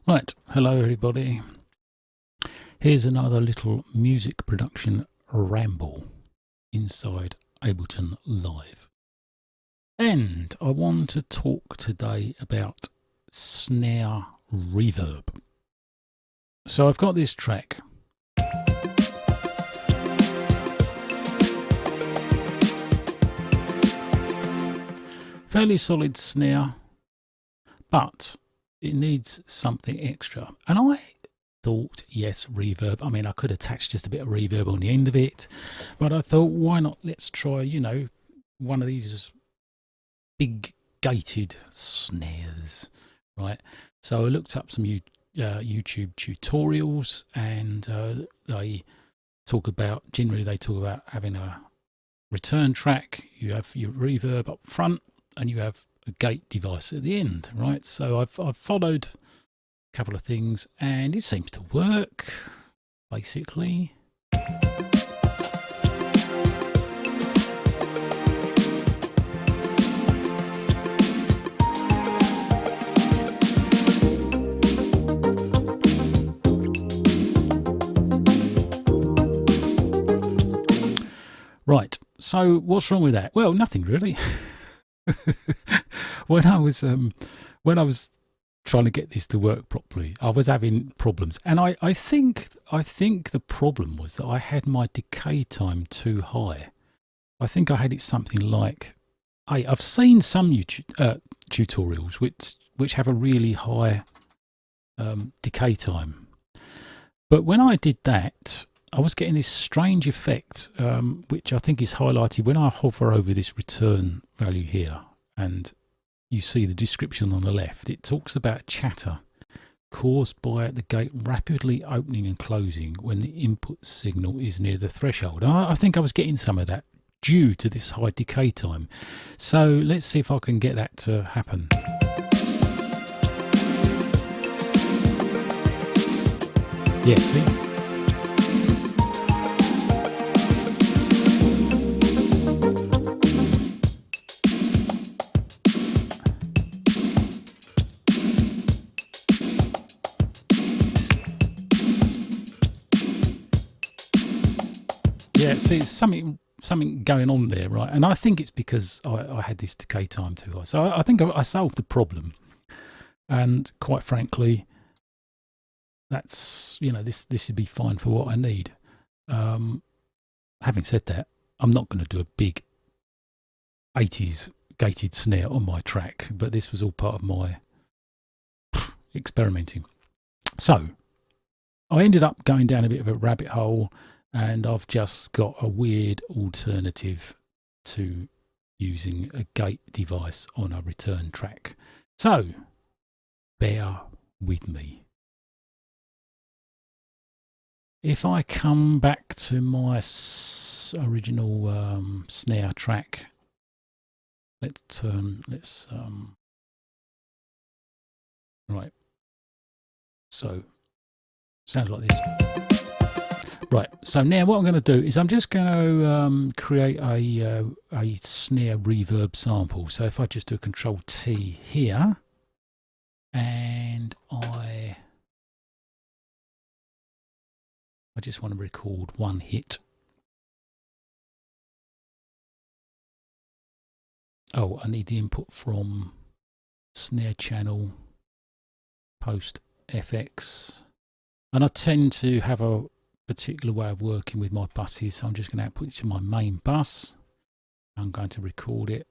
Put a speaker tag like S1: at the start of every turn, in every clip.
S1: Right, hello everybody. Here's another little music production ramble inside Ableton Live. And I want to talk today about Snare Reverb. So I've got this track. Fairly solid snare, but it needs something extra. And I thought, yes, reverb. I mean, I could attach just a bit of reverb on the end of it, but I thought, why not? Let's try, one of these big gated snares, right? So I looked up some YouTube tutorials, and they talk about, generally they talk about having a return track, you have your reverb up front, and you have a gate device at the end, right? So I've followed a couple of things, and it seems to work, basically. Right, so what's wrong with that? Well, nothing really. when I was trying to get this to work properly, I was having problems, and I think the problem was that I had my decay time too high. I think I had it something like I've seen some YouTube tutorials which have a really high decay time, but when I did that, I was getting this strange effect, which I think is highlighted when I hover over this return value here, and you see the description on the left. It talks about chatter caused by the gate rapidly opening and closing when the input signal is near the threshold. And I think I was getting some of that due to this high decay time. So let's see if I can get that to happen. Yeah, see? Yeah, see, it's something going on there, right? And I think it's because I had this decay time too high. So I think I solved the problem. And quite frankly, that's, this would be fine for what I need. Having said that, I'm not going to do a big 80s gated snare on my track, but this was all part of my experimenting. So I ended up going down a bit of a rabbit hole, and I've just got a weird alternative to using a gate device on a return track. So bear with me. If I come back to my original snare track, right. So sounds like this. Right, so now what I'm going to do is I'm just going to create a snare reverb sample. So if I just do a Control T here, and I just want to record one hit. Oh, I need the input from snare channel post FX, and I tend to have a particular way of working with my buses, so I'm just going to output it to my main bus. I'm going to record it.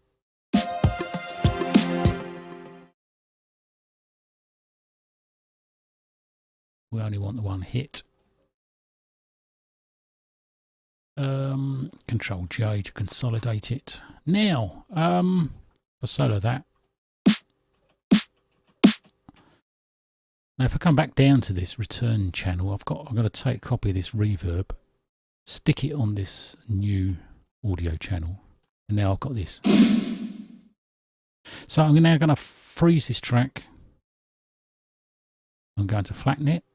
S1: We only want the one hit. Control J to consolidate it. Now, I'll solo that. Now, if I come back down to this return channel, I'm going to take a copy of this reverb, stick it on this new audio channel, and now I've got this. So I'm now going to freeze this track. I'm going to flatten it,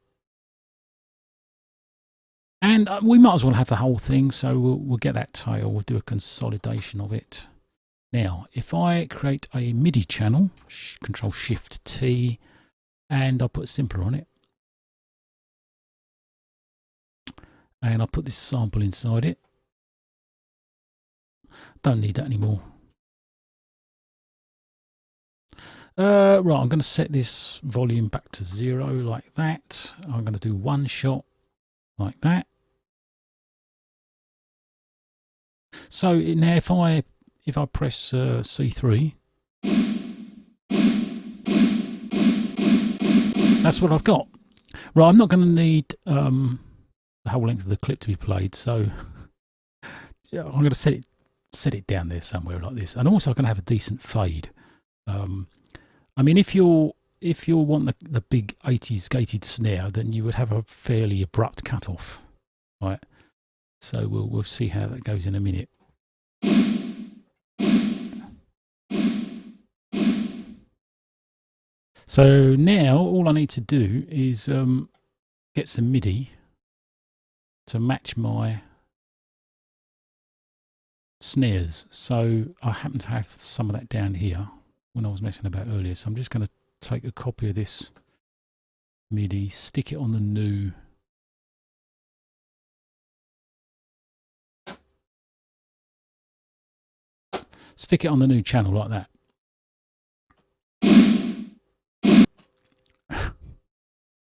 S1: and we might as well have the whole thing. So we'll get that tail. We'll do a consolidation of it. Now, if I create a MIDI channel, Control Shift T. and I'll put a simpler on it, and I'll put this sample inside it. Don't need that anymore. Right, I'm going to set this volume back to 0 like that. I'm going to do one shot like that. So now if I press C3, that's what I've got. Right, I'm not going to need the whole length of the clip to be played, so yeah, I'm going to set it down there somewhere like this, and also I'm going to have a decent fade. I mean, if you want the big 80s gated snare, then you would have a fairly abrupt cutoff, right? So we'll see how that goes in a minute. So now all I need to do is get some MIDI to match my snares. So I happen to have some of that down here when I was messing about earlier. So I'm just going to take a copy of this MIDI, stick it on the new channel like that.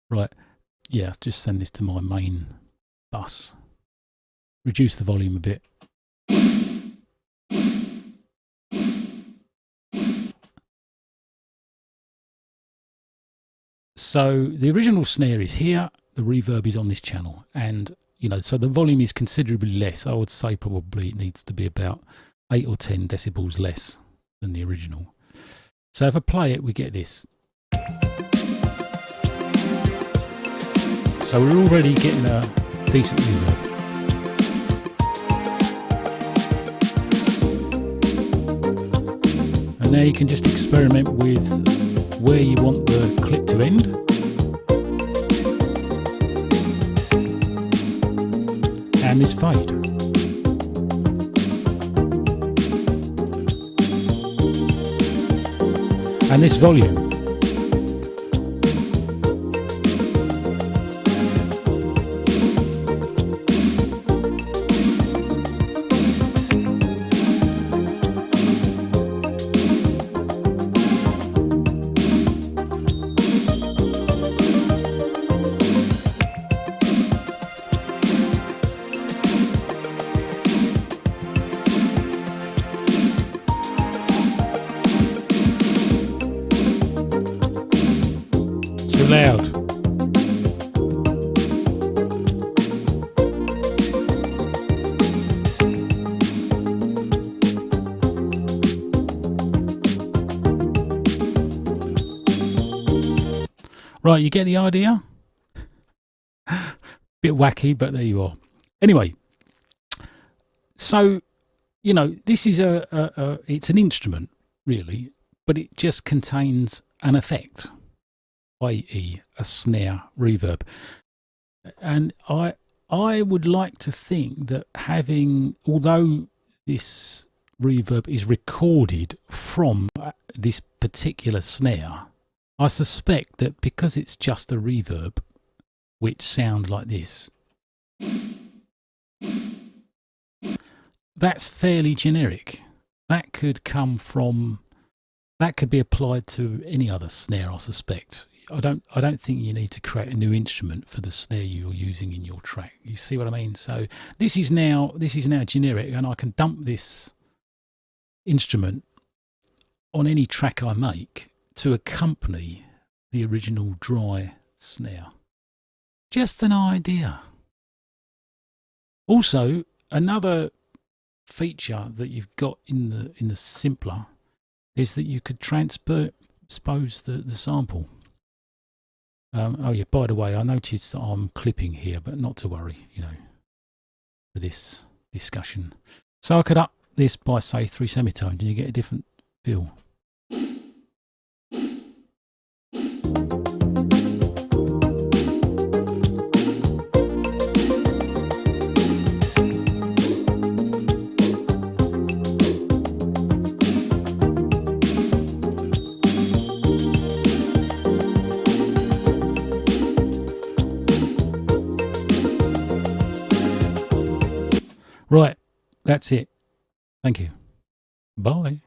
S1: Right, yeah, just send this to my main bus. Reduce the volume a bit. So the original snare is here, the reverb is on this channel, and you know, so the volume is considerably less. I would say probably it needs to be about 8 or 10 decibels less than the original. So if I play it, we get this. So we're already getting a decent reverb. And now you can just experiment with where you want the clip to end. And this fade. And this volume. Too loud. Right, you get the idea? Bit wacky, but there you are. Anyway, so, you know, this is it's an instrument, really, but it just contains an effect, i.e. a snare reverb. And I would like to think that although this reverb is recorded from this particular snare, I suspect that because it's just a reverb, which sounds like this, that's fairly generic. That could be applied to any other snare, I suspect. I don't think you need to create a new instrument for the snare you're using in your track. You see what I mean? So this is now generic, and I can dump this instrument on any track I make to accompany the original dry snare. Just an idea. Also, another feature that you've got in the simpler is that you could transpose the sample. Oh yeah, by the way, I noticed that I'm clipping here, but not to worry, you know, for this discussion. So I could up this by, say, 3 semitones, and you get a different feel. Right, that's it. Thank you. Bye.